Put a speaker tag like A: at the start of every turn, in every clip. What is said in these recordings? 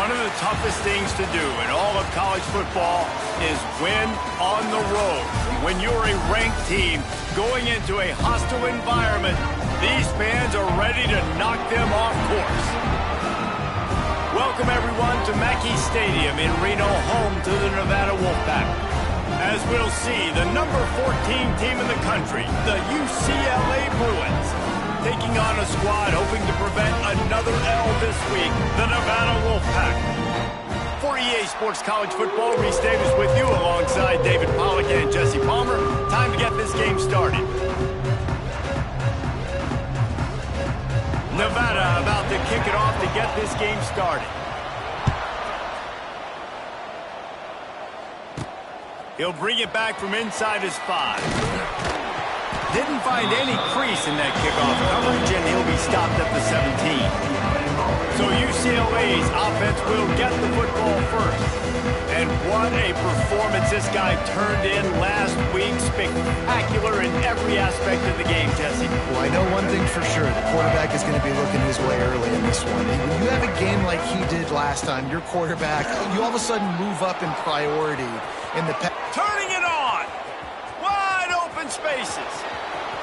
A: One of the toughest things to do in all of college football is win on the road. When you're a ranked team going into a hostile environment, these fans are ready to knock them off course. Welcome, everyone, to Mackey Stadium in Reno, home to the Nevada Wolfpack. As we'll see, the number 14 team in the country, the UCLA Bruins, taking on a squad hoping to prevent another L this week, the Nevada Wolfpack. For EA Sports College Football, Reese Davis with you alongside David Pollack and Jesse Palmer. Time to get this game started. Nevada about to kick it off to get this game started. He'll bring it back from inside his 5. Didn't find any crease in that kickoff coverage, and he'll be stopped at the 17. So UCLA's offense will get the football first. And what a performance this guy turned in last week. Spectacular in every aspect of the game, Jesse.
B: Well, I know one thing for sure. The quarterback is going to be looking his way early in this one. When you have a game like he did last time, your quarterback, you all of a sudden move up in priority in the
A: turning it on. Wide open spaces.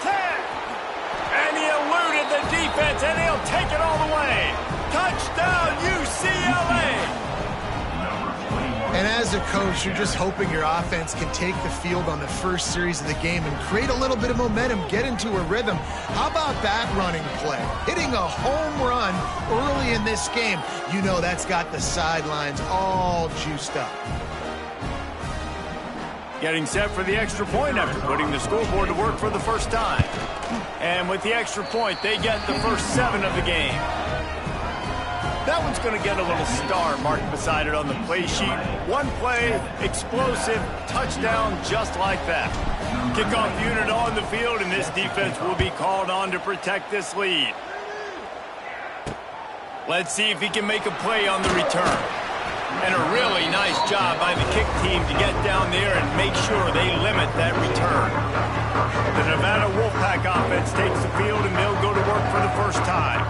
A: 10. And he eluded the defense, and he'll take it all the way. Touchdown, UCLA.
B: And as a coach, you're just hoping your offense can take the field on the first series of the game and create a little bit of momentum, get into a rhythm. How about that running play? Hitting a home run early in this game. You know that's got the sidelines all juiced up.
A: Getting set for the extra point after putting the scoreboard to work for the first time. And with the extra point, they get the first 7 of the game. That one's going to get a little star marked beside it on the play sheet. One play, explosive, touchdown, just like that. Kickoff unit on the field, and this defense will be called on to protect this lead. Let's see if he can make a play on the return. And a really nice job by the kick team to get down there and make sure they limit that return. The Nevada Wolfpack offense takes the field, and they'll go to work for the first time.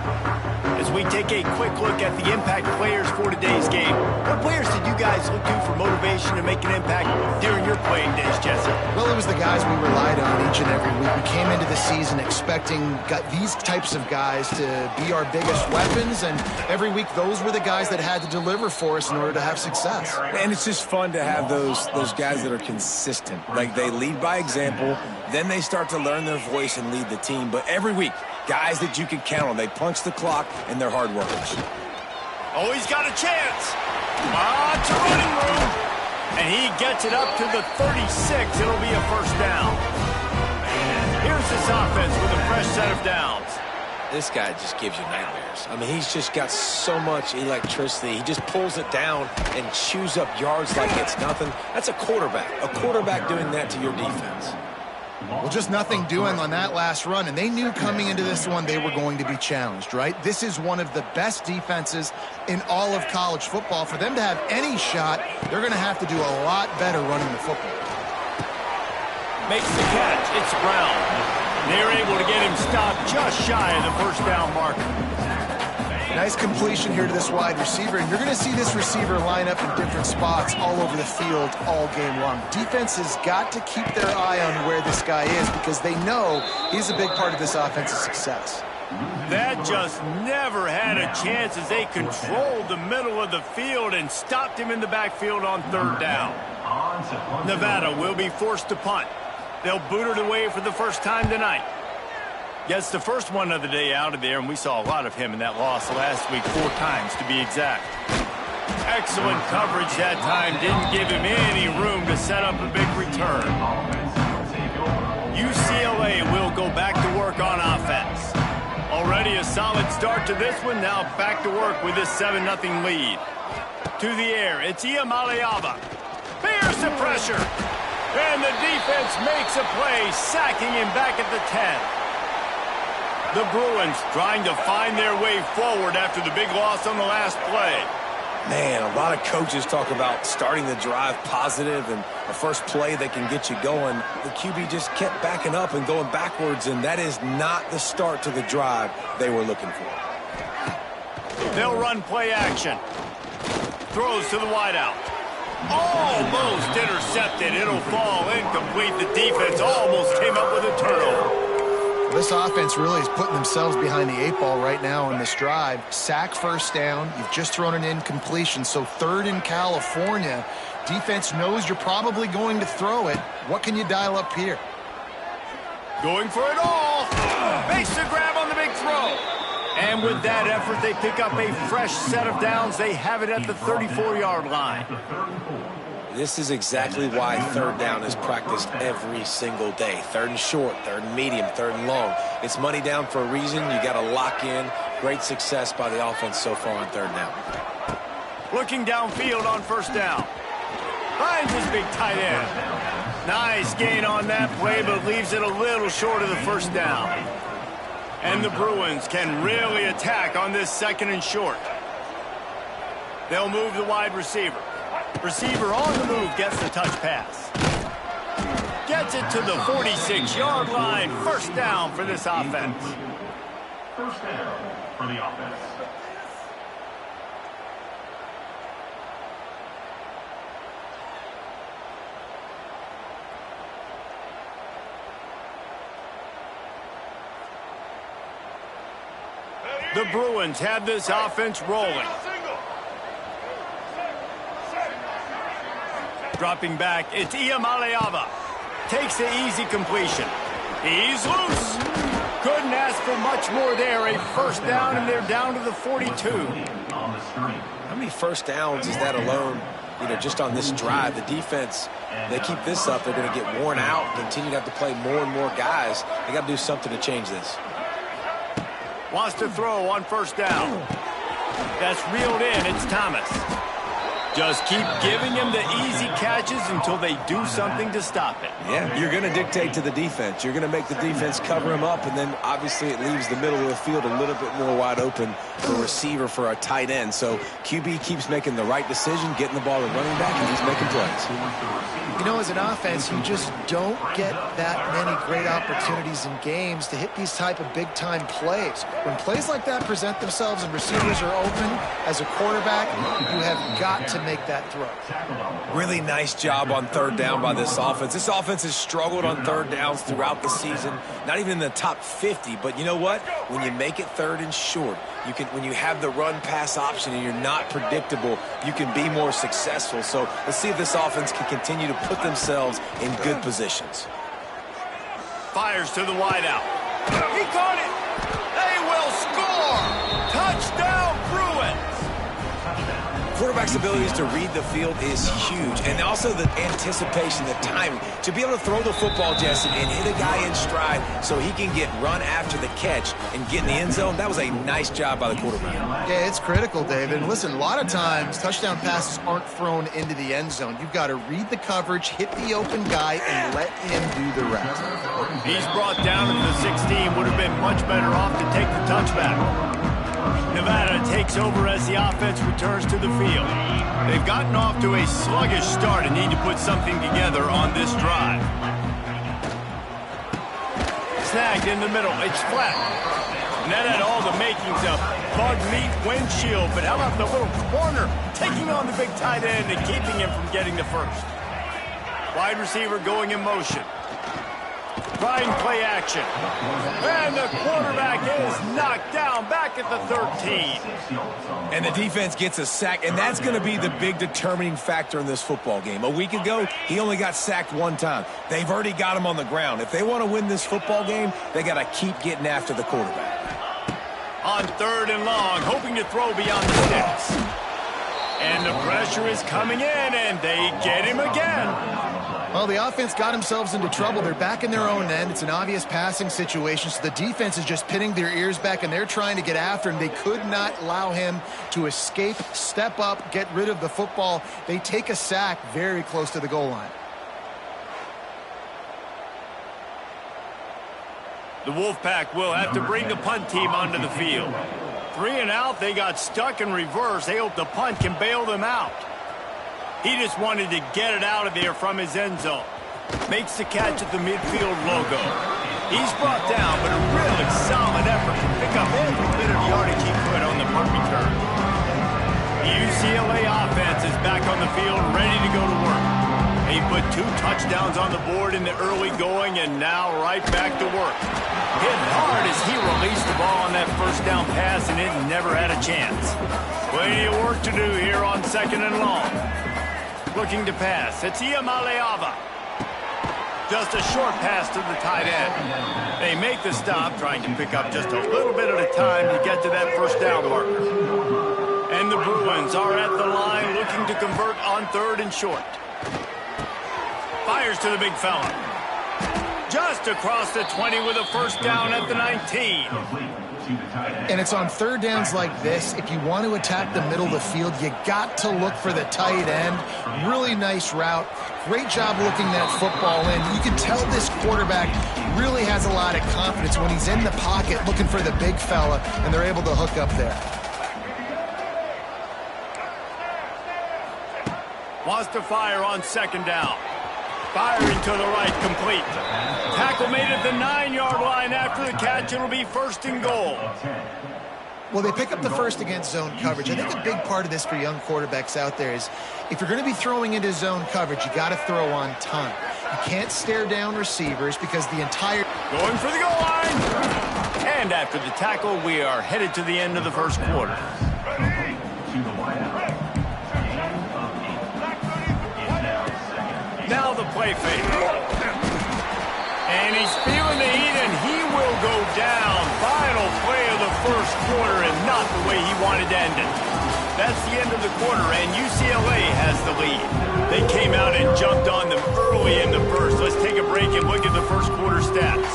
A: As we take a quick look at the impact players for today's game, what players did you guys look to for motivation to make an impact during your playing days, Jesse?
B: Well, it was the guys we relied on each and every week. We came into the season expecting these types of guys to be our biggest weapons, and every week those were the guys that had to deliver for us in order to have success.
C: And it's just fun to have those guys that are consistent. Like, they lead by example, then they start to learn their voice and lead the team. But every week, guys that you can count on. They punch the clock, and they're hard workers.
A: Oh, he's got a chance. It's a running room. And he gets it up to the 36. It'll be a first down. Here's this offense with a fresh set of downs.
D: This guy just gives you nightmares. I mean, he's just got so much electricity. He just pulls it down and chews up yards like it's nothing. That's a quarterback. A quarterback doing that to your defense.
B: Well, just nothing doing on that last run, and they knew coming into this one they were going to be challenged, right? This is one of the best defenses in all of college football. For them to have any shot, they're going to have to do a lot better running the football.
A: Makes the catch. It's Brown. They're able to get him stopped just shy of the first down marker.
B: Nice completion here to this wide receiver, and you're going to see this receiver line up in different spots all over the field all game long. Defense has got to keep their eye on where this guy is because they know he's a big part of this offense's success.
A: That just never had a chance as they controlled the middle of the field and stopped him in the backfield on 3rd down. Nevada will be forced to punt. They'll boot it away for the first time tonight. Gets the first one of the day out of there, and we saw a lot of him in that loss last week, 4 times to be exact. Excellent coverage that time. Didn't give him any room to set up a big return. UCLA will go back to work on offense. Already a solid start to this one. Now back to work with this 7-0 lead. To the air, it's Iamaleava. Bears the pressure. And the defense makes a play, sacking him back at the 10. The Bruins trying to find their way forward after the big loss on the last play.
C: Man, a lot of coaches talk about starting the drive positive and the first play that can get you going. The QB just kept backing up and going backwards, and that is not the start to the drive they were looking for.
A: They'll run play action. throws to the wideout. Almost intercepted. It'll fall incomplete. The defense almost came up with a turnover.
B: This offense really is putting themselves behind the 8 ball right now in this drive. Sack first down. You've just thrown an incompletion, so 3rd in California. Defense knows you're probably going to throw it. What can you dial up here?
A: Going for it all. Makes the grab on the big throw. And with that effort, they pick up a fresh set of downs. They have it at the 34-yard line.
D: This is exactly why 3rd down is practiced every single day. 3rd and short, 3rd and medium, 3rd and long. It's money down for a reason. You got to lock in. Great success by the offense so far on 3rd down.
A: Looking downfield on 1st down. Finds his big tight end. Nice gain on that play, but leaves it a little short of the 1st down. And the Bruins can really attack on this 2nd and short. They'll move the wide receiver. Receiver on the move gets the touch pass. Gets it to the 46-yard line. 1st down for this offense.
E: 1st down for the offense.
A: The Bruins have this offense rolling. Dropping back, it's Iamaleava. Takes the easy completion. He's loose. Couldn't ask for much more there. A 1st down, and they're down to the 42.
D: How many 1st downs is that alone, just on this drive? The defense, they keep this up, they're going to get worn out, continue to have to play more and more guys. They got to do something to change this.
A: Wants to throw on 1st down. That's reeled in. It's Thomas. Just keep giving him the easy catches until they do something to stop it.
C: Yeah, you're going to dictate to the defense. You're going to make the defense cover him up, and then obviously it leaves the middle of the field a little bit more wide open for a receiver, for a tight end. So QB keeps making the right decision, getting the ball to running back, and he's making plays.
B: You know, as an offense, you just don't get that many great opportunities in games to hit these type of big-time plays. When plays like that present themselves and receivers are open, as a quarterback, you have got to make that throw.
C: Really nice job on 3rd down by this offense. This offense has struggled on 3rd downs throughout the season, not even in the top 50. But you know what? When you make it 3rd and short, you can, when you have the run-pass option and you're not predictable, you can be more successful. So let's see if this offense can continue to put themselves in good positions.
A: Fires to the wideout. He caught it. They will score. Touchdown, Bruins.
C: Quarterback's abilities to read the field is huge, and also the anticipation, the timing. To be able to throw the football, Jesse, and hit a guy in stride so he can get run after the catch and get in the end zone, that was a nice job by the quarterback.
B: Yeah, it's critical, David. And listen, a lot of times touchdown passes aren't thrown into the end zone. You've got to read the coverage, hit the open guy, and let him do the rest.
A: He's brought down to the 16. Would have been much better off to take the touchback. Nevada takes over as the offense returns to the field. They've gotten off to a sluggish start and need to put something together on this drive. Snagged in the middle. It's flat. And that had all the makings of bug meat windshield. But how about the little corner taking on the big tight end and keeping him from getting the first? Wide receiver going in motion. Trying play action. And the quarterback is knocked down back at the 13.
C: And the defense gets a sack, and that's going to be the big determining factor in this football game. A week ago, he only got sacked 1 time. They've already got him on the ground. If they want to win this football game, they got to keep getting after the quarterback.
A: On 3rd and long, hoping to throw beyond the sticks. And the pressure is coming in, and they get him again.
B: Well, the offense got themselves into trouble. They're back in their own end. It's an obvious passing situation, so the defense is just pinning their ears back, and they're trying to get after him. They could not allow him to escape, step up, get rid of the football. They take a sack very close to the goal line.
A: The Wolfpack will have to bring the punt team onto the field. 3 and out, they got stuck in reverse. They hope the punt can bail them out. He just wanted to get it out of there from his end zone. Makes the catch at the midfield logo. He's brought down, but a really solid effort to pick up every bit of yardage he could on the punt return. The UCLA offense is back on the field, ready to go to work. He put 2 touchdowns on the board in the early going, and now right back to work. Hit hard as he released the ball on that first down pass, and it never had a chance. Plenty of work to do here on 2nd and long. Looking to pass. It's Iamaleava. Just a short pass to the tight end. They make the stop, trying to pick up just a little bit at a time to get to that first down marker. And the Bruins are at the line looking to convert on 3rd and short. Fires to the big fella. Just across the 20 with a first down at the 19.
B: And it's on 3rd downs like this. If you want to attack the middle of the field, you got to look for the tight end. Really nice route. Great job looking that football in. You can tell this quarterback really has a lot of confidence when he's in the pocket looking for the big fella, and they're able to hook up there.
A: Wants to fire on 2nd down. Firing to the right, complete. Tackle made at the 9-yard line after the catch. It'll be 1st and goal.
B: Well, they pick up the first against zone coverage. I think a big part of this for young quarterbacks out there is if you're going to be throwing into zone coverage, you got to throw on time. You can't stare down receivers because the entire...
A: Going for the goal line. And after the tackle, we are headed to the end of the first quarter. Now the play fake. And he's feeling the heat, and he will go down. Final play of the first quarter, and not the way he wanted to end it. That's the end of the quarter, and UCLA has the lead. They came out and jumped on them early in the first. Let's take a break and look at the first quarter stats.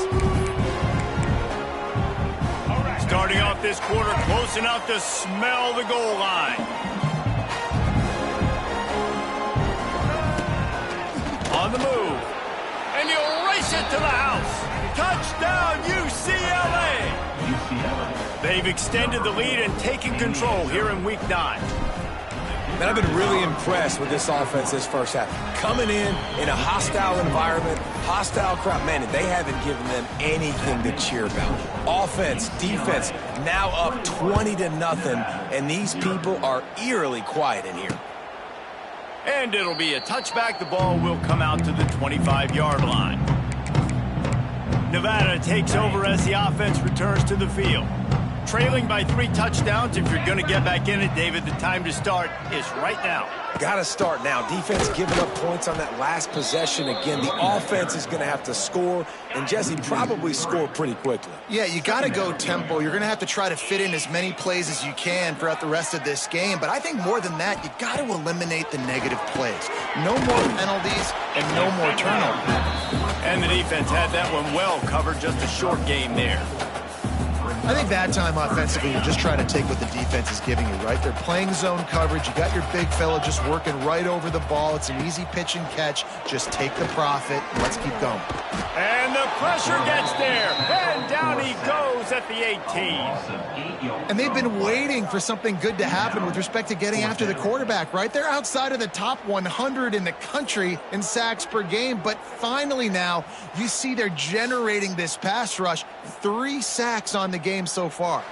A: Starting off this quarter, close enough to smell the goal line. On the move. And you'll race it to the house. Touchdown, UCLA! They've extended the lead and taken control here in Week 9.
C: Man, I've been really impressed with this offense this first half. Coming in a hostile environment, hostile crowd, man, they haven't given them anything to cheer about. Offense, defense, now up 20-0, and these people are eerily quiet in here.
A: And it'll be a touchback. The ball will come out to the 25-yard line. Nevada takes over as the offense returns to the field. Trailing by 3 touchdowns. If you're going to get back in it, David, the time to start is right now.
C: Got to start now. Defense giving up points on that last possession. Again, the offense is going to have to score, and Jesse probably score pretty quickly.
B: Yeah, you got to go tempo. You're going to have to try to fit in as many plays as you can throughout the rest of this game. But I think more than that, you got to eliminate the negative plays. No more penalties and no more turnovers.
A: And the defense had that one well covered. Just a short game there.
B: I think that time offensively, you're just trying to take what the defense is giving you, right? They're playing zone coverage. You got your big fella just working right over the ball. It's an easy pitch and catch. Just take the profit, and let's keep going.
A: And the pressure gets there. And down he goes at the 18.
B: And they've been waiting for something good to happen with respect to getting after the quarterback, right? They're outside of the top 100 in the country in sacks per game. But finally now, you see they're generating this pass rush. 3 sacks on the game so far.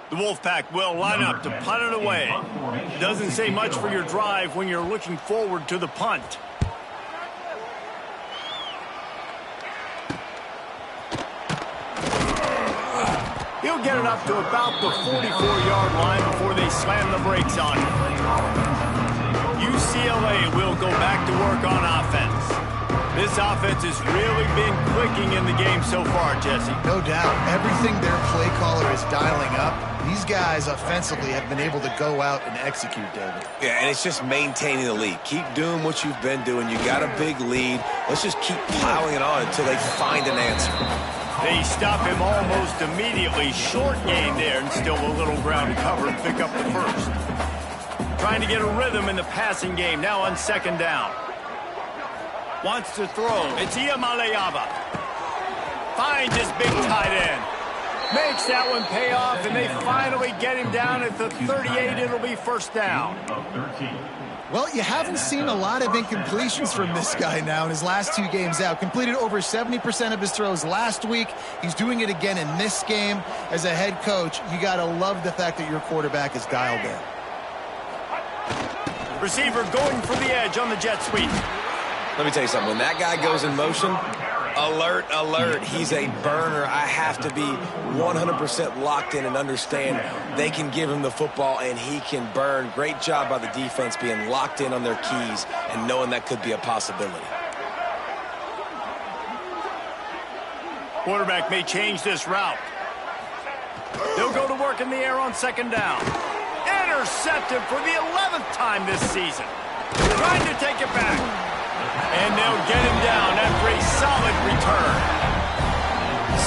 A: The Wolfpack will line up to punt it away. Doesn't say much for your drive when you're looking forward to the punt. He'll get it up to about the 44-yard line before they slam the brakes on him. UCLA will go back to work on offense. This offense has really been clicking in the game so far, Jesse.
B: No doubt. Everything their play caller is dialing up, these guys offensively have been able to go out and execute, David.
C: Yeah, and it's just maintaining the lead. Keep doing what you've been doing. You got a big lead. Let's just keep piling it on until they find an answer.
A: They stop him almost immediately. Short gain there, and still a little ground covered. Pick up the first. Trying to get a rhythm in the passing game. Now on 2nd down. Wants to throw. It's Iamaleava. Finds his big tight end. Makes that one pay off, and they finally get him down at the 38. It'll be 1st down.
B: Well, you haven't seen a lot of incompletions from this guy now in his last 2 games out. Completed over 70% of his throws last week. He's doing it again in this game. As a head coach, you got to love the fact that your quarterback is dialed in.
A: Receiver going for the edge on the jet sweep.
D: Let me tell you something. When that guy goes in motion, alert, alert. He's a burner. I have to be 100% locked in and understand they can give him the football and he can burn. Great job by the defense being locked in on their keys and knowing that could be a possibility.
A: Quarterback may change this route. They'll go to work in the air on second down. Intercepted for the 11th time this season. Trying to take it back. And they'll get him down after a solid return.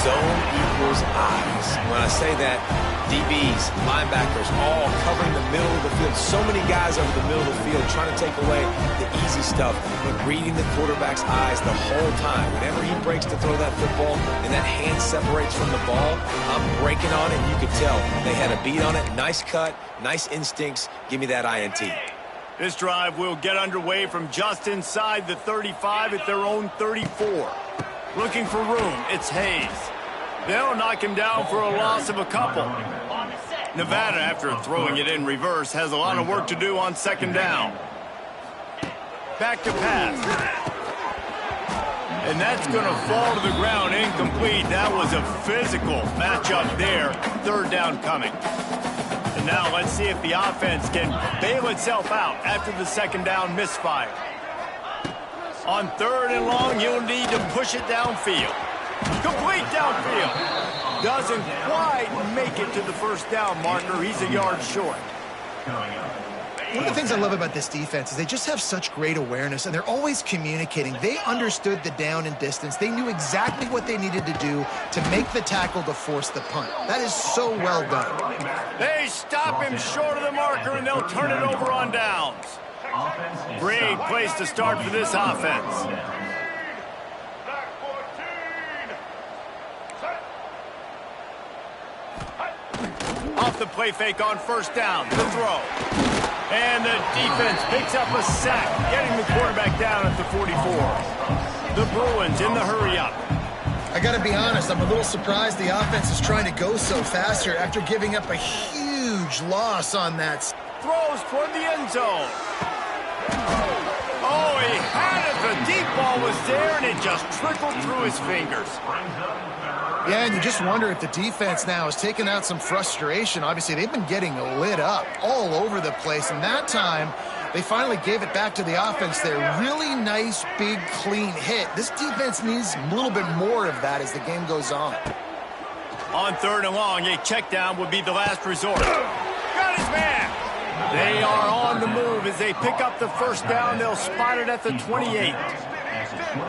D: Zone equals eyes. When I say that, DBs, linebackers, all covering the middle of the field. So many guys over the middle of the field trying to take away the easy stuff, but reading the quarterback's eyes the whole time. Whenever he breaks to throw that football and that hand separates from the ball, I'm breaking on it, and you could tell they had a beat on it. Nice cut, nice instincts. Give me that INT.
A: This drive will get underway from just inside the 35 at their own 34. Looking for room, it's Hayes. They'll knock him down for a loss of a couple. Nevada, after throwing it in reverse, has a lot of work to do on second down. Back to pass. And that's going to fall to the ground incomplete. That was a physical matchup there. Third down coming. And now let's see if the offense can bail itself out after the second down misfire. On third and long, you'll need to push it downfield. Complete downfield. Doesn't quite make it to the first down marker. He's a yard short.
B: One of the things I love about this defense is they just have such great awareness, and they're always communicating. They understood the down and distance. They knew exactly what they needed to do to make the tackle to force the punt. That is so well done.
A: They stop him short of the marker, and they'll turn it over on downs. Great place to start for this offense. Off the play fake on first down. The throw. And the defense picks up a sack, getting the quarterback down at the 44. The Bruins in the hurry-up.
B: I got to be honest, I'm a little surprised the offense is trying to go so fast here after giving up a huge loss on that.
A: Throws toward the end zone. Oh, he had it. The deep ball was there, and it just trickled through his fingers.
B: Yeah, and you just wonder if the defense now has taken out some frustration. Obviously, they've been getting lit up all over the place, and that time they finally gave it back to the offense there. Really nice, big, clean hit. This defense needs a little bit more of that as the game goes on.
A: On third and long, a check down would be the last resort. Got his man. They are on the move as they pick up the first down. They'll spot it at the 28.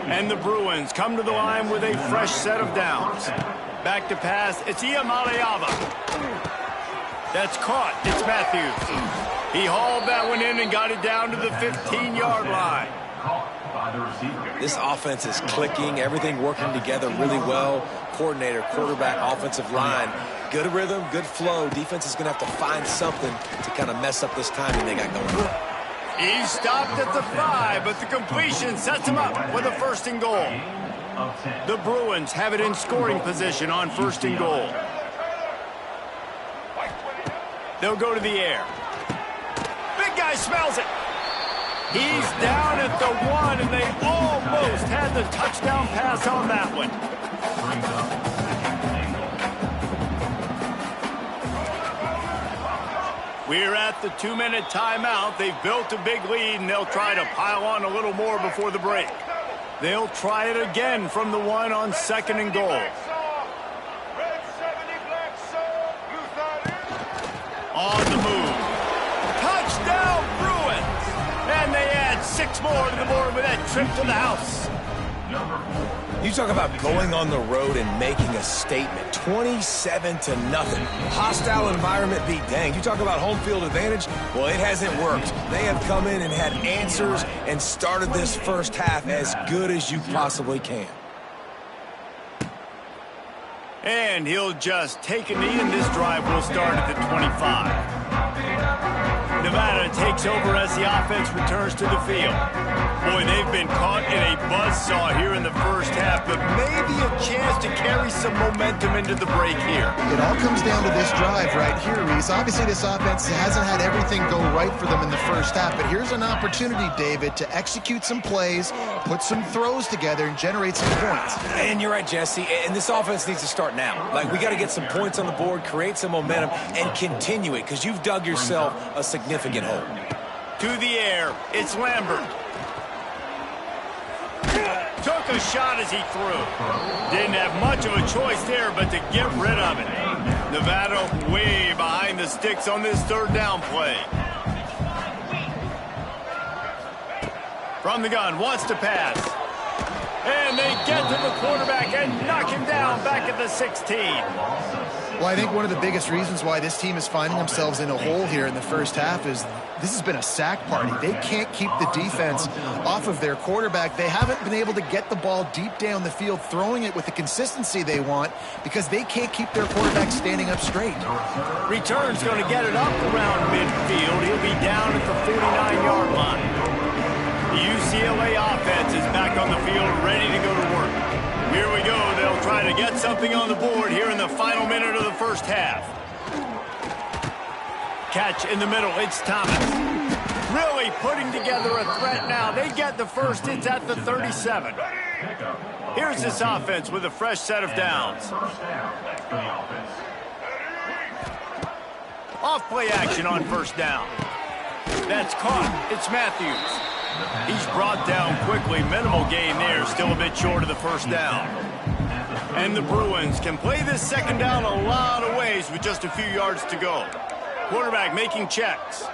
A: And the Bruins come to the line with a fresh set of downs. Back to pass, it's Iamaleava. That's caught, it's Matthews. He hauled that one in and got it down to the 15-yard line.
D: This offense is clicking, everything working together really well. Coordinator, quarterback, offensive line. Good rhythm, good flow. Defense is going to have to find something to kind of mess up this timing they got going on.
A: He stopped at the 5, but the completion sets him up with a first and goal. The Bruins have it in scoring position on first and goal. They'll go to the air. Big guy smells it. He's down at the 1, and they almost had the touchdown pass on that one. We're at the 2-minute timeout. They've built a big lead, and they'll try to pile on a little more before the break. They'll try it again from the 1 on second and goal. On the move. Touchdown, Bruins! And they add 6 more to the board with that trip to the house.
C: You talk about going on the road and making a statement. 27-0. Hostile environment be danged. You talk about home field advantage? Well, it hasn't worked. They have come in and had answers and started this first half as good as you possibly can.
A: And he'll just take a knee, and this drive will start at the 25. Nevada takes over as the offense returns to the field. Boy, they've been caught in a buzzsaw here in the first half, but maybe a chance to carry some momentum into the break here.
B: It all comes down to this drive right here, Reese. Obviously, this offense hasn't had everything go right for them in the first half, but here's an opportunity, David, to execute some plays, put some throws together, and generate some points.
C: And you're right, Jesse, and this offense needs to start now. Like, we got to get some points on the board, create some momentum, and continue it, because you've dug yourself a significant hole.
A: To the air, it's Lambert. Took a shot as he threw. Didn't have much of a choice there, but to get rid of it. Nevada way behind the sticks on this third down play. From the gun, wants to pass. And they get to the quarterback and knock him down back at the 16.
B: Well, I think one of the biggest reasons why this team is finding themselves in a hole here in the first half is this has been a sack party. They can't keep the defense off of their quarterback. They haven't been able to get the ball deep down the field, throwing it with the consistency they want because they can't keep their quarterback standing up straight.
A: Return's going to get it up around midfield. He'll be down at the 49-yard line. The UCLA offense is back on the field, ready to go to work. Here we go. They'll try to get something on the board here in the final minute of the first half. Catch in the middle. It's Thomas. Really putting together a threat now. They get the first. It's at the 37. Here's this offense with a fresh set of downs. Off play action on first down. That's caught. It's Matthews. He's brought down quickly. Minimal gain there. Still a bit short of the first down. And the Bruins can play this second down a lot of ways with just a few yards to go. Quarterback making checks.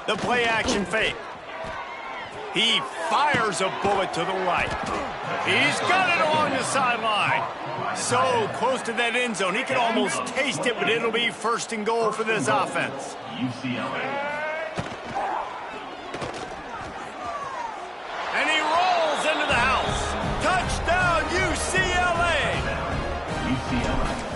A: The play action fake. He fires a bullet to the right. He's got it along the sideline. So close to that end zone. He can almost taste it, but it'll be first and goal for this offense.
E: UCLA.
A: And he rolls into the house. Touchdown, UCLA.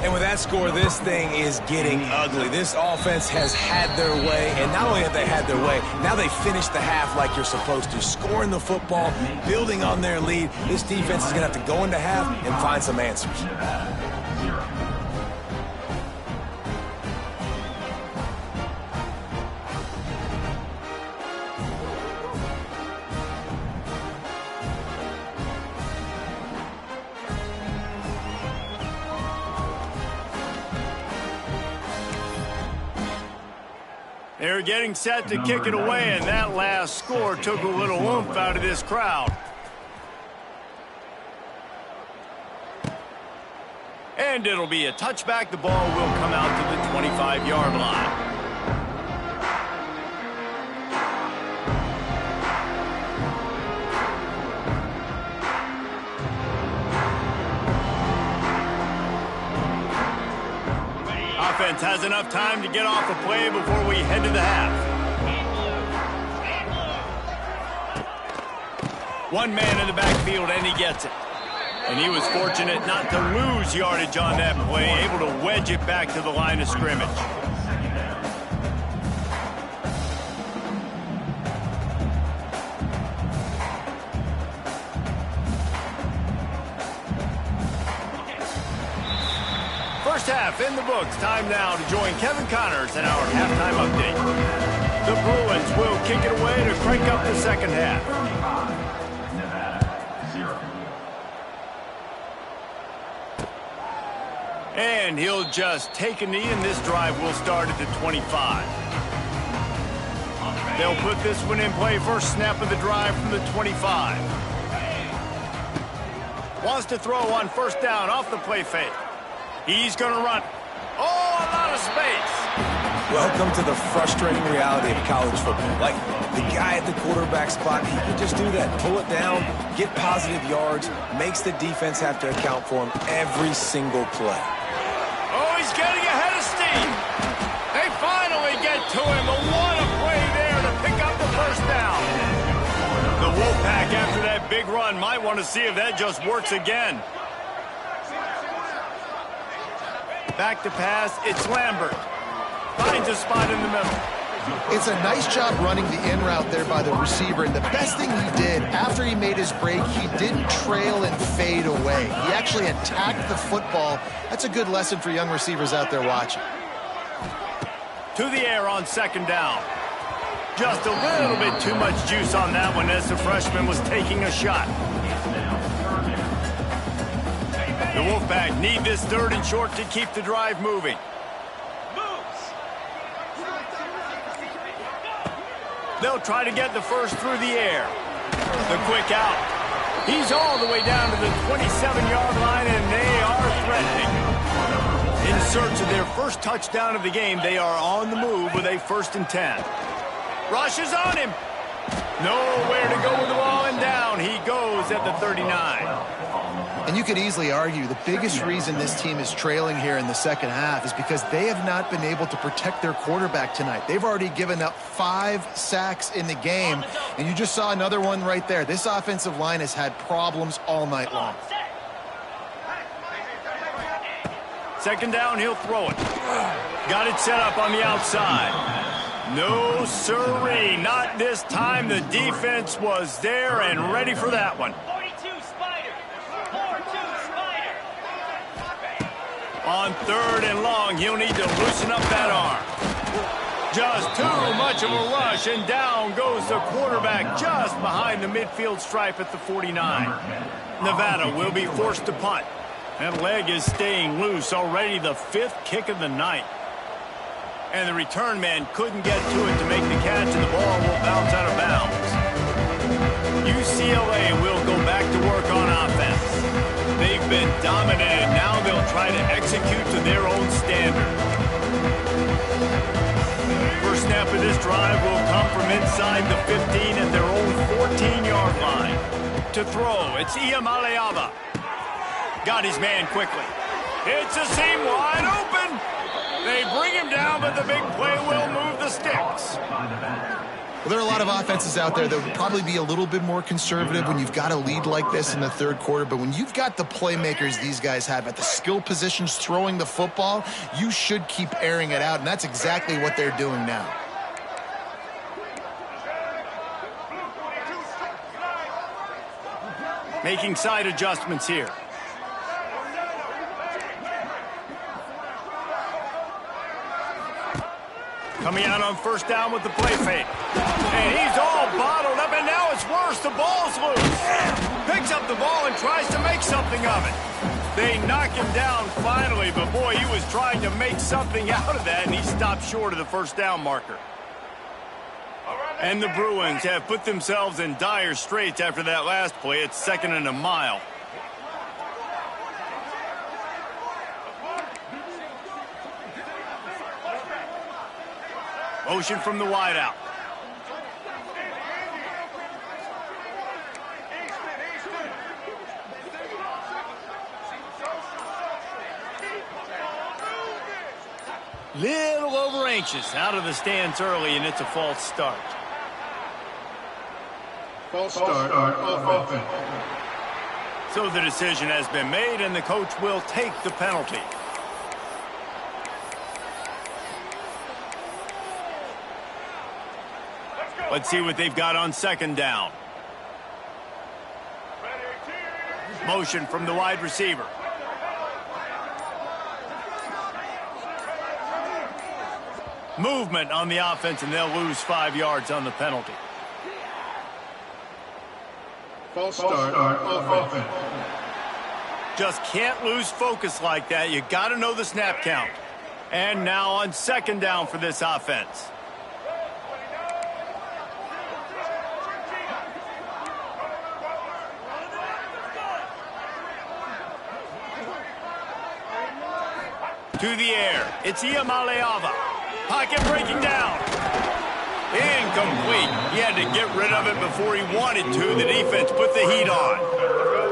C: And with that score, this thing is getting ugly. This offense has had their way, and not only have they had their way, now they finish the half like you're supposed to, scoring the football, building on their lead. This defense is going to have to go into half and find some answers.
A: They're getting set to kick it away, and that last score took a little oomph out of this crowd. And it'll be a touchback. The ball will come out to the 25-yard line. Offense has enough time to get off a play before we head to the half. One man in the backfield, and he gets it. And he was fortunate not to lose yardage on that play, able to wedge it back to the line of scrimmage. First half in the books. Time now to join Kevin Connors in our halftime update. The Bruins will kick it away to crank up the second half.
E: Nevada, 0.
A: And he'll just take a knee, and this drive will start at the 25. They'll put this one in play. First snap of the drive from the 25. Wants to throw on first down off the play fake. He's going to run. Oh, a lot of space.
C: Welcome to the frustrating reality of college football. Like, the guy at the quarterback spot, he can just do that. Pull it down, get positive yards, makes the defense have to account for him every single play.
A: Oh, he's getting ahead of steam. They finally get to him. But what a play there to pick up the first down. The Wolfpack, after that big run, might want to see if that just works again. Back to pass, it's Lambert. Finds a spot in the middle.
B: It's a nice job running the in route there by the receiver, and the best thing he did after he made his break, he didn't trail and fade away. He actually attacked the football. That's a good lesson for young receivers out there watching.
A: To the air on second down. Just a little bit too much juice on that one as the freshman was taking a shot. The Wolfpack need this 3rd and short to keep the drive moving. They'll try to get the first through the air. The quick out. He's all the way down to the 27-yard line, and they are threatening. In search of their first touchdown of the game, they are on the move with a 1st and 10. Rushes on him. Nowhere to go with the ball, and down he goes at the 39.
B: And you could easily argue the biggest reason this team is trailing here in the second half is because they have not been able to protect their quarterback tonight. They've already given up 5 sacks in the game, and you just saw another one right there. This offensive line has had problems all night long.
A: Second down, he'll throw it. Got it set up on the outside. No, sirree, not this time. The defense was there and ready for that one.
F: 42 Spider. 4-2 Spider.
A: On 3rd and long, he'll need to loosen up that arm. Just too much of a rush, and down goes the quarterback just behind the midfield stripe at the 49. Nevada will be forced to punt. That leg is staying loose, already the 5th kick of the night. And the return man couldn't get to it to make the catch, and the ball will bounce out of bounds. UCLA will go back to work on offense. They've been dominated. Now they'll try to execute to their own standard. First snap of this drive will come from inside the 15 at their own 14-yard line. To throw, it's Iamaleava. Got his man quickly. It's a seam wide open. They bring him down, but the big play will move the sticks.
B: Well, there are a lot of offenses out there that would probably be a little bit more conservative when you've got a lead like this in the 3rd quarter. But when you've got the playmakers these guys have at the skill positions throwing the football, you should keep airing it out, and that's exactly what they're doing now.
A: Making side adjustments here. Coming out on 1st down with the play fake. And he's all bottled up, and now it's worse. The ball's loose. Picks up the ball and tries to make something of it. They knock him down finally, but boy, he was trying to make something out of that, and he stopped short of the 1st down marker. And the Bruins have put themselves in dire straits after that last play. It's 2nd and a mile. Motion from the wideout. Little over anxious, out of the stands early, and it's a false start.
E: False start offense.
A: So the decision has been made, and the coach will take the penalty. Let's see what they've got on 2nd down. Motion from the wide receiver. Movement on the offense, and they'll lose 5 yards on the penalty.
E: False start offense.
A: Just can't lose focus like that. You got to know the snap count. And now on 2nd down for this offense. To the air. It's Iamaleava. Pocket breaking down. Incomplete. He had to get rid of it before he wanted to. The defense put the heat on.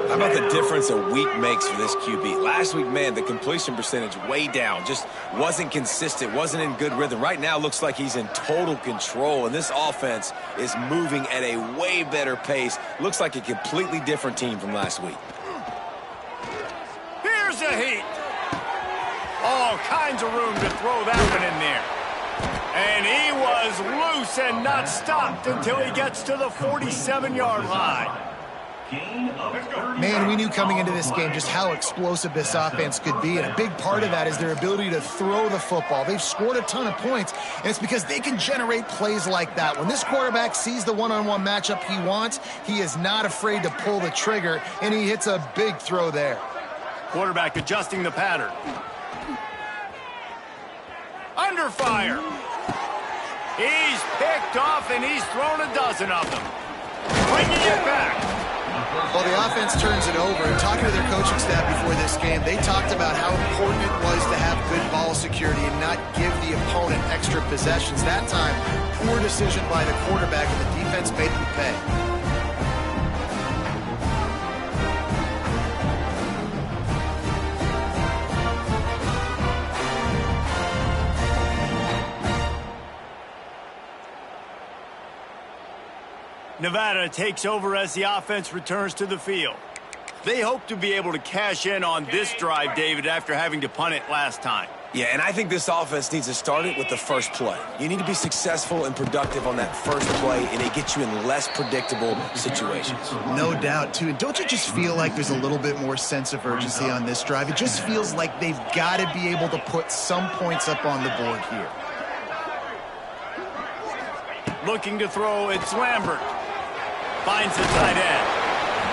C: How about the difference a week makes for this QB? Last week, man, the completion percentage way down. Just wasn't consistent, wasn't in good rhythm. Right now, looks like he's in total control, and this offense is moving at a way better pace. Looks like a completely different team from last week.
A: Here's a heat. All kinds of room to throw that one in there. And he was loose and not stopped until he gets to the 47-yard line.
B: Man, we knew coming into this game just how explosive this offense could be, and a big part of that is their ability to throw the football. They've scored a ton of points, and it's because they can generate plays like that. When this quarterback sees the one-on-one matchup he wants, he is not afraid to pull the trigger, and he hits a big throw there.
A: Quarterback adjusting the pattern. Under fire. He's picked off, and he's thrown a dozen of them. Bringing it back.
B: Well, the offense turns it over, and talking to their coaching staff before this game, they talked about how important it was to have good ball security and not give the opponent extra possessions. That time, poor decision by the quarterback, and the defense made them pay.
A: Nevada takes over as the offense returns to the field. They hope to be able to cash in on this drive, David, after having to punt it last time.
C: Yeah, and I think this offense needs to start it with the first play. You need to be successful and productive on that first play, and it gets you in less predictable situations.
B: No doubt, too. And don't you just feel like there's a little bit more sense of urgency on this drive? It just feels like they've got to be able to put some points up on the board here.
A: Looking to throw, it's Lambert. Finds the tight end.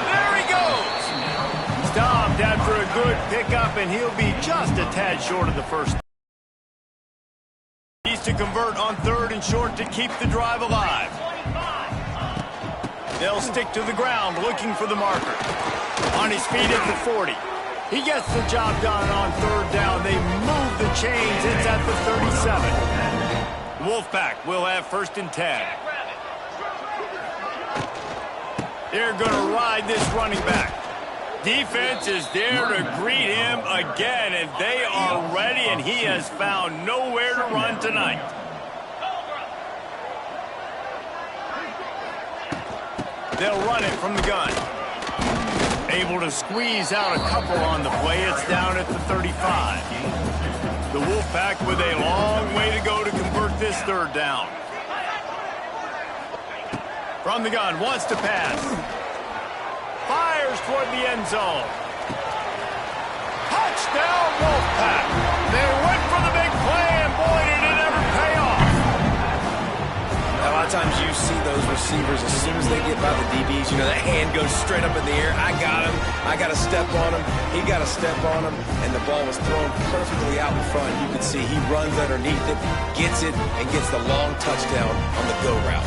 A: There he goes. Stopped after a good pickup, and he'll be just a tad short of the first. Needs to convert on 3rd and short to keep the drive alive. They'll stick to the ground looking for the marker. On his feet at the 40. He gets the job done on 3rd down. They move the chains. It's at the 37. Wolfpack will have 1st and 10. They're going to ride this running back. Defense is there to greet him again, and they are ready, and he has found nowhere to run tonight. They'll run it from the gun. Able to squeeze out a couple on the play. It's down at the 35. The Wolfpack with a long way to go to convert this 3rd down. From the gun, wants to pass. Fires toward the end zone. Touchdown, Wolfpack. They went for the big play, and boy, did it ever pay off.
C: A lot of times you see those receivers, as soon as they get by the DBs, you know, that hand goes straight up in the air. I got him. I got to step on him. He got to step on him, and the ball was thrown perfectly out in front. You can see he runs underneath it, gets it, and gets the long touchdown on the go route.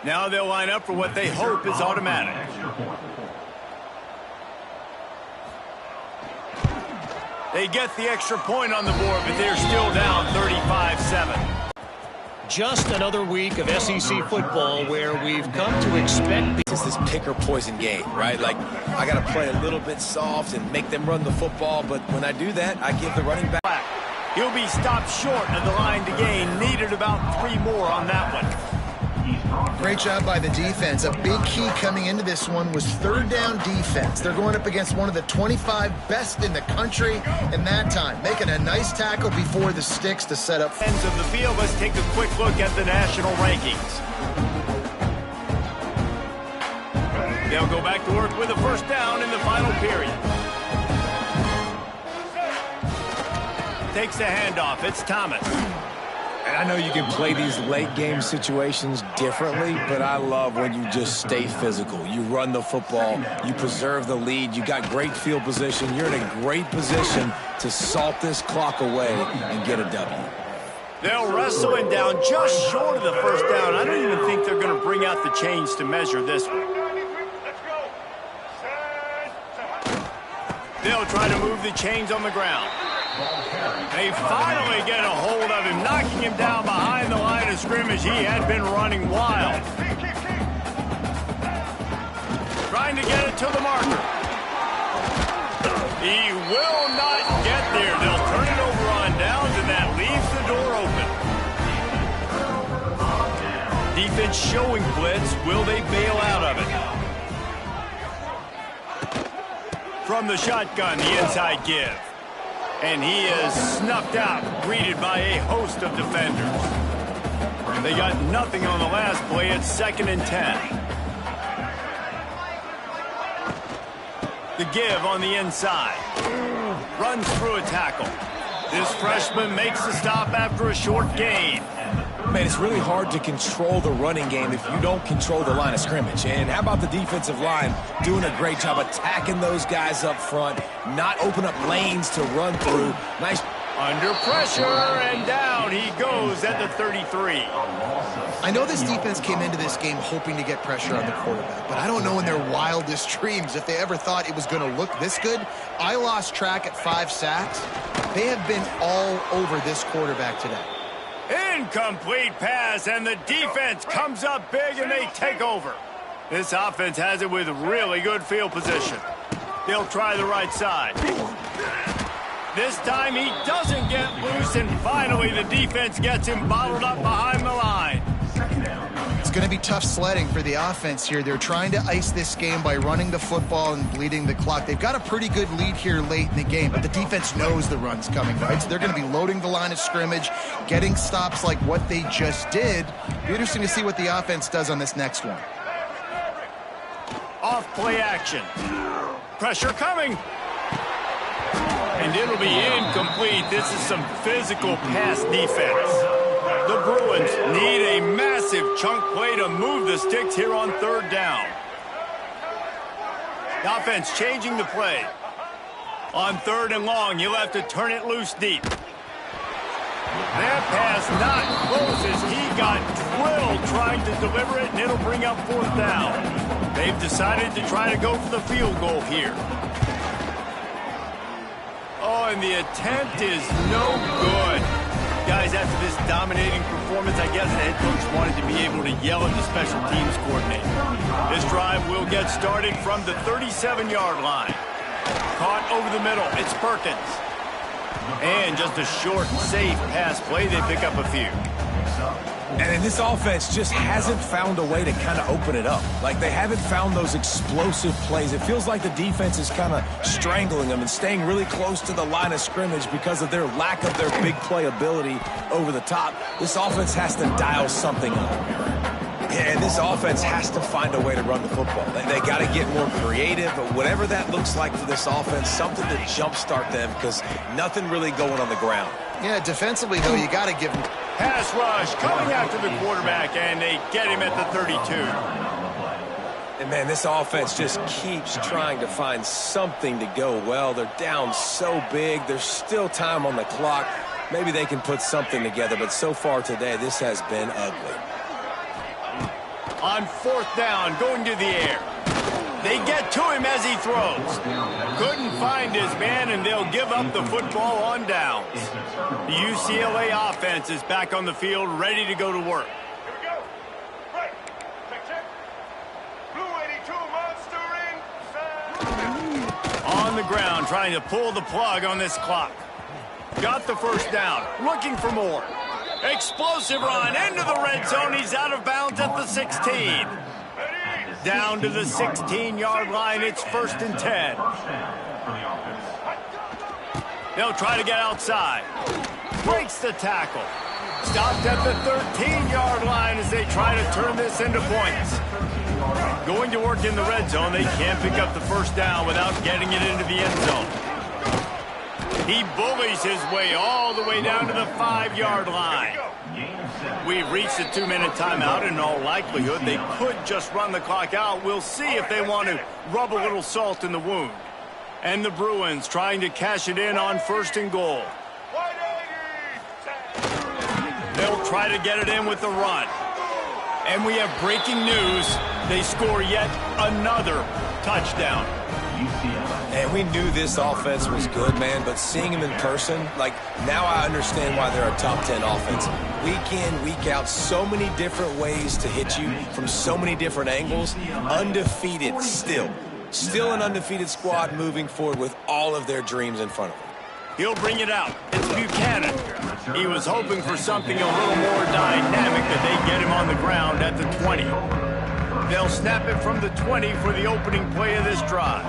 A: Now they'll line up for what they hope is automatic. They get the extra point on the board, but they're still down 35-7.
G: Just another week of SEC football where we've come to expect.
C: It's this pick or poison game, right? Like, I got to play a little bit soft and make them run the football, but when I do that, I give the running back.
A: He'll be stopped short of the line to gain. Needed about 3 more on that one.
B: Great job by the defense. A big key coming into this one was 3rd down defense. They're going up against one of the 25 best in the country in that time, making a nice tackle before the sticks to set up.
A: Ends of the field. Let's take a quick look at the national rankings. They'll go back to work with a 1st down in the final period. Takes the handoff. It's Thomas.
C: And I know you can play these late game situations differently, but I love when you just stay physical. You run the football, you preserve the lead, you got great field position, you're in a great position to salt this clock away and get a W.
A: They'll wrestle it down just short of the 1st down. I don't even think they're going to bring out the chains to measure this one. They'll try to move the chains on the ground. They finally get a hold of him, knocking him down behind the line of scrimmage. He had been running wild. Trying to get it to the marker. He will not get there. They'll turn it over on downs, and that leaves the door open. defense showing blitz. Will they bail out of it? From the shotgun, the inside give. And he is snuffed out, greeted by a host of defenders. They got nothing on the last play. It's 2nd and 10. The give on the inside. Runs through a tackle. This freshman makes the stop after a short gain.
C: Man, it's really hard to control the running game if you don't control the line of scrimmage. And how about the defensive line doing a great job attacking those guys up front, not open up lanes to run through. Nice.
A: Under pressure, and down he goes at the 33.
B: I know this defense came into this game hoping to get pressure on the quarterback, but I don't know in their wildest dreams if they ever thought it was going to look this good. I lost track at 5 sacks. They have been all over this quarterback today.
A: Incomplete pass, and the defense comes up big, and they take over. This offense has it with really good field position. They'll try the right side. This time he doesn't get loose, and finally the defense gets him bottled up behind the line.
B: It's going to be tough sledding for the offense here. They're trying to ice this game by running the football and bleeding the clock. They've got a pretty good lead here late in the game, but the defense knows the run's coming, right? So they're going to be loading the line of scrimmage, getting stops like what they just did. It'll be interesting to see what the offense does on this next one.
A: Off play action. Pressure coming. And it'll be incomplete. This is some physical pass defense. The Bruins need a massive chunk play to move the sticks here on 3rd down. The offense changing the play. On 3rd and long, you'll have to turn it loose deep. That pass not close as he got drilled trying to deliver it, and it'll bring up 4th down. They've decided to try to go for the field goal here. Oh, and the attempt is no good. Guys, after this dominating performance, I guess the head coach wanted to be able to yell at the special teams coordinator. This drive will get started from the 37-yard line. Caught over the middle. It's Perkins. And just a short, safe pass play. They pick up a few.
C: And this offense just hasn't found a way to kind of open it up. Like, they haven't found those explosive plays. It feels like the defense is kind of strangling them and staying really close to the line of scrimmage because of their lack of their big play ability over the top. This offense has to dial something up. And this offense has to find a way to run the football. They got to get more creative, but whatever that looks like for this offense, something to jumpstart them because nothing really going on the ground.
B: Yeah, defensively, though, you got to give them.
A: Pass rush coming after the quarterback, and they get him at the 32.
C: And, man, this offense just keeps trying to find something to go well. They're down so big. There's still time on the clock. Maybe they can put something together, but so far today, this has been ugly.
A: On 4th down, going to the air. They get to him as he throws. Couldn't find his man, and they'll give up the football on downs. The UCLA offense is back on the field, ready to go to work.
E: Here we go. Right. Check. Blue 82 monster inside.
A: On the ground, trying to pull the plug on this clock. Got the 1st down, looking for more. Explosive run into the red zone. He's out of bounds at the 16. Down to the 16-yard line. It's 1st and 10. They'll try to get outside. Breaks the tackle. Stopped at the 13-yard line as they try to turn this into points. Going to work in the red zone. They can't pick up the 1st down without getting it into the end zone. He bullies his way all the way down to the 5-yard line. We've reached a 2-minute timeout. In all likelihood, they could just run the clock out. We'll see if they want to rub a little salt in the wound. And the Bruins trying to cash it in on 1st and goal. They'll try to get it in with the run. And we have breaking news. They score yet another touchdown.
C: And we knew this offense was good, man, but seeing them in person, like, now I understand why they're a top 10 offense. Week in, week out, so many different ways to hit you from so many different angles. Undefeated still. Still an undefeated squad moving forward with all of their dreams in front of them.
A: He'll bring it out. It's Buchanan. He was hoping for something a little more dynamic, but they get him on the ground at the 20. They'll snap it from the 20 for the opening play of this drive.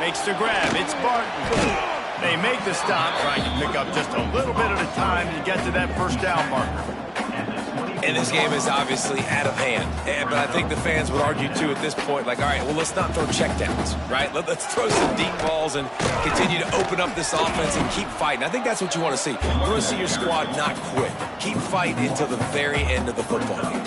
A: Makes the grab. It's Bart. They make the stop, trying to pick up just a little bit at a time to get to that first down marker.
C: And this game is obviously out of hand. But I think the fans would argue, too, at this point, like, all right, well, let's not throw checkdowns, right? Let's throw some deep balls and continue to open up this offense and keep fighting. I think that's what you want to see. You want to see your squad not quit. Keep fighting until the very end of the football game.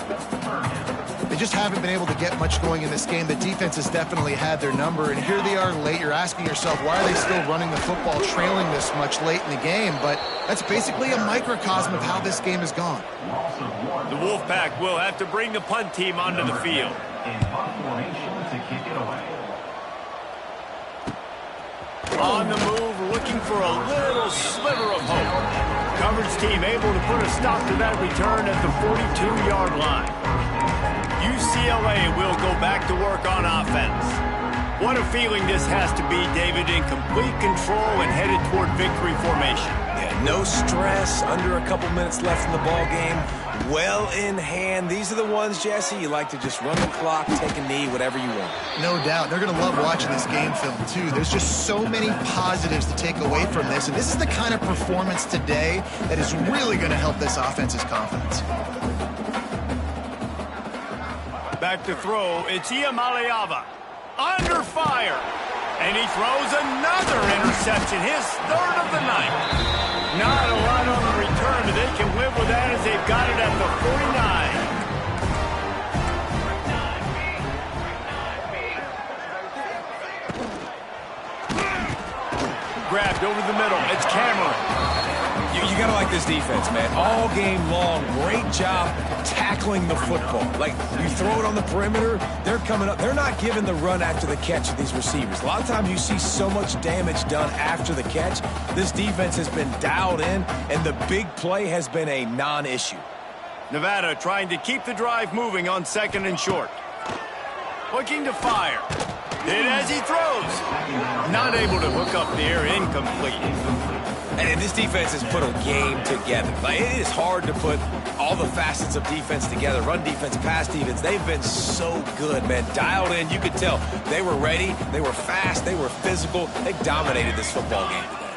B: They just haven't been able to get much going in this game. The defense has definitely had their number, and here they are late. You're asking yourself, why are they still running the football, trailing this much late in the game? But that's basically a microcosm of how this game has gone.
A: The Wolfpack will have to bring the punt team onto the field. On the move, looking for a little sliver of hope. Coverage team able to put a stop to that return at the 42-yard line. UCLA will go back to work on offense. What a feeling this has to be, David, in complete control and headed toward victory formation.
C: Yeah, no stress, under a couple minutes left in the ball game. Well in hand. These are the ones, Jesse, you like to just run the clock, take a knee, whatever you want.
B: No doubt. They're going to love watching this game film, too. There's just so many positives to take away from this, and this is the kind of performance today that is really going to help this offense's confidence.
A: Back to throw, it's Iamaleava. Under fire. And he throws another interception, his third of the night. Not a lot on the return, but they can live with that as they've got it at the 49. Grabbed over the middle, it's Cameron.
C: You got to like this defense, man. All game long, great job tackling the football. Like, you throw it on the perimeter, they're coming up. They're not giving the run after the catch of these receivers. A lot of times you see so much damage done after the catch. This defense has been dialed in, and the big play has been a non-issue.
A: Nevada trying to keep the drive moving on 2nd and short. Looking to fire. Hit as he throws. Not able to hook up there, incomplete.
C: And this defense has put a game together. Like, it is hard to put all the facets of defense together. Run defense, pass defense. They've been so good, man. Dialed in. You could tell they were ready. They were fast. They were physical. They dominated this football game today.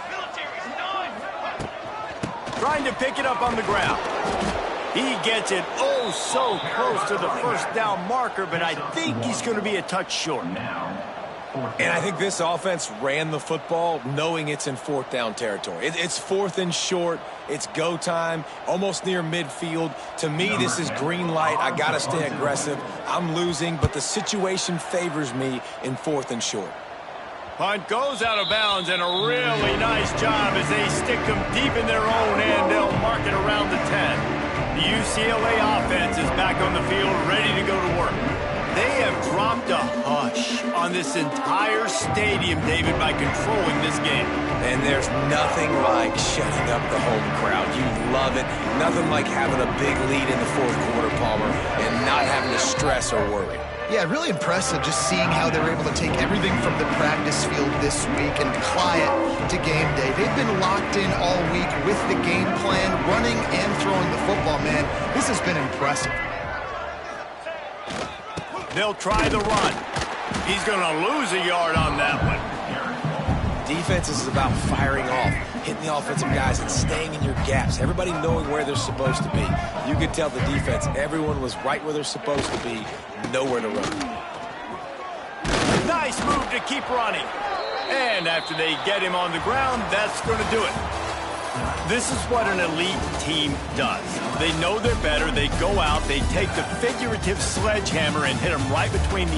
A: Trying to pick it up on the ground. He gets it oh so close to the first down marker, but I think he's going to be a touch short.
C: And I think this offense ran the football knowing it's in 4th down territory. It's 4th and short. It's go time, almost near midfield. To me, this is green light. I got to stay aggressive. I'm losing, but the situation favors me in 4th and short.
A: Punt goes out of bounds, and a really nice job as they stick them deep in their own end. They'll mark it around the 10. The UCLA offense is back on the field, ready to go to work. They have dropped a hush on this entire stadium, David, by controlling this game.
C: And there's nothing like shutting up the home crowd. You love it. Nothing like having a big lead in the 4th quarter, Palmer, and not having to stress or worry.
B: Yeah, really impressive just seeing how they were able to take everything from the practice field this week and apply it to game day. They've been locked in all week with the game plan, running and throwing the football, man. This has been impressive.
A: They'll try the run. He's going to lose a yard on that one.
C: Defense is about firing off, hitting the offensive guys and staying in your gaps. Everybody knowing where they're supposed to be. You could tell the defense, everyone was right where they're supposed to be, nowhere to run.
A: Nice move to keep running. And after they get him on the ground, that's going to do it. This is what an elite team does. They know they're better. They go out, they take the figurative sledgehammer and hit them right between the